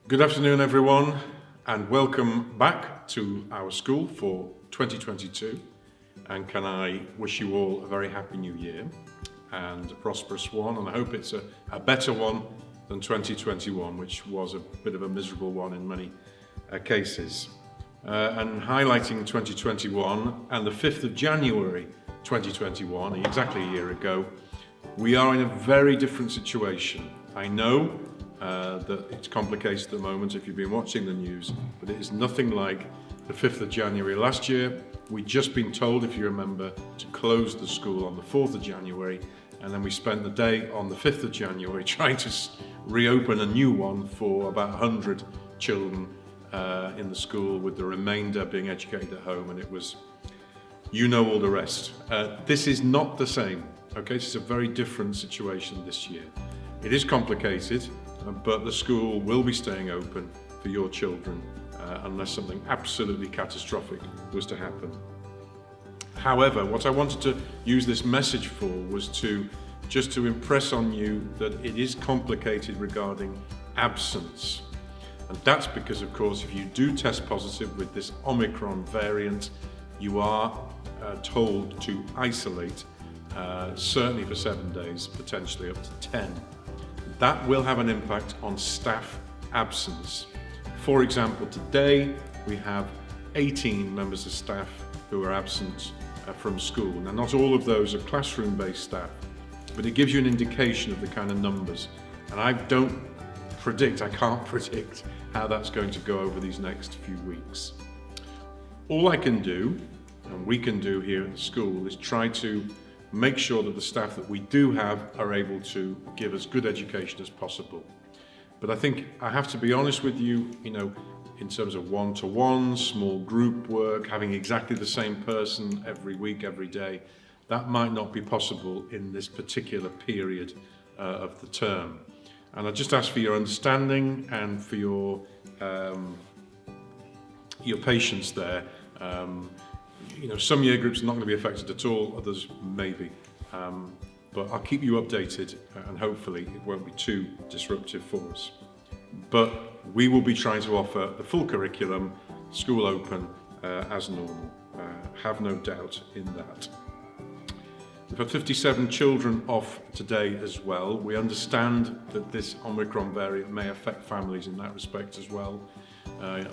Good afternoon, everyone, and welcome back to our school for 2022. And can I wish you all a very happy new year and a prosperous one, and I hope it's a better one than 2021, which was a bit of a miserable one in many cases. And highlighting 2021 and the 5th of January 2021, exactly a year ago, we are in a very different situation. I know that it's complicated at the moment if you've been watching the news, but it is nothing like the 5th of January last year. We'd just been told, if you remember, to close the school on the 4th of January, and then we spent the day on the 5th of January trying to reopen a new one for about 100 children in the school, with the remainder being educated at home, and it was, you know, all the rest. This is not the same, okay? This is a very different situation this year. It is complicated, but the school will be staying open for your children unless something absolutely catastrophic was to happen. However, what I wanted to use this message for was just to impress on you that it is complicated regarding absence. And that's because, of course, if you do test positive with this Omicron variant, you are told to isolate, certainly for 7 days, potentially up to 10. That will have an impact on staff absence. For example, today we have 18 members of staff who are absent from school. Now, not all of those are classroom-based staff, but it gives you an indication of the kind of numbers. And I can't predict how that's going to go over these next few weeks. All I can do, and we can do here at the school, is try to make sure that the staff that we do have are able to give as good education as possible. But I think I have to be honest with you, in terms of one-to-one, small group work, having exactly the same person every week, every day, that might not be possible in this particular period of the term. And I just ask for your understanding and for your patience there. Some year groups are not going to be affected at all, others maybe. But I'll keep you updated, and hopefully it won't be too disruptive for us. But we will be trying to offer the full curriculum, school open as normal. Have no doubt in that. We've had 57 children off today as well. We understand that this Omicron variant may affect families in that respect as well,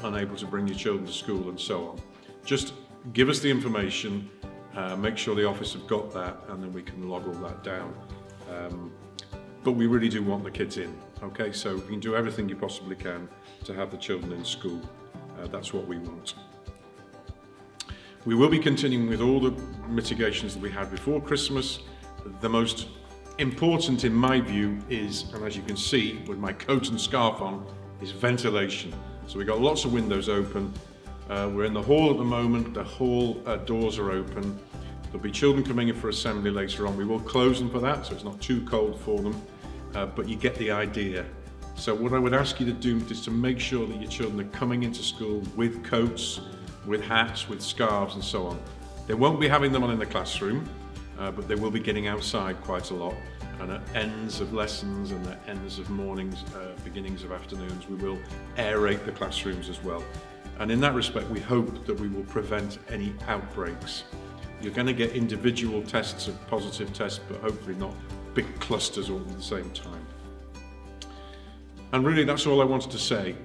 unable to bring your children to school and so on. Just give us the information, make sure the office have got that, and then we can log all that down. But we really do want the kids in, okay? So you can do everything you possibly can to have the children in school. That's what we want. We will be continuing with all the mitigations that we had before Christmas. The most important, in my view, is, and as you can see with my coat and scarf on, is ventilation. So we've got lots of windows open. We're in the hall at the moment. The hall doors are open. There'll be children coming in for assembly later on. We will close them for that, so it's not too cold for them, but you get the idea. So what I would ask you to do is to make sure that your children are coming into school with coats, with hats, with scarves and so on. They won't be having them on in the classroom, but they will be getting outside quite a lot. And at ends of lessons and at ends of mornings, beginnings of afternoons, we will aerate the classrooms as well. And in that respect, we hope that we will prevent any outbreaks. You're going to get individual tests of positive tests, but hopefully not big clusters all at the same time. And really, that's all I wanted to say.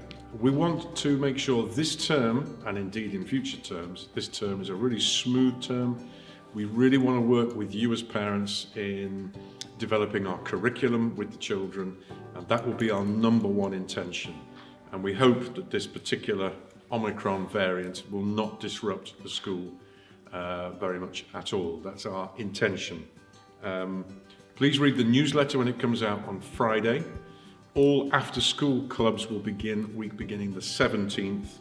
We want to make sure this term, and indeed in future terms, this term is a really smooth term. We really want to work with you as parents in developing our curriculum with the children, and that will be our number one intention. And we hope that this particular Omicron variant will not disrupt the school very much at all. That's our intention. Please read the newsletter when it comes out on Friday. All after-school clubs will begin week beginning the 17th,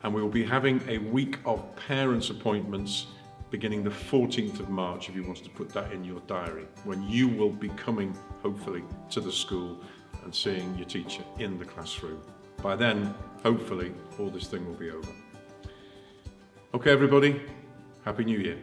and we will be having a week of parents' appointments beginning the 14th of March, if you wanted to put that in your diary, when you will be coming, hopefully, to the school and seeing your teacher in the classroom. By then, hopefully, all this thing will be over. Okay, everybody, Happy New Year.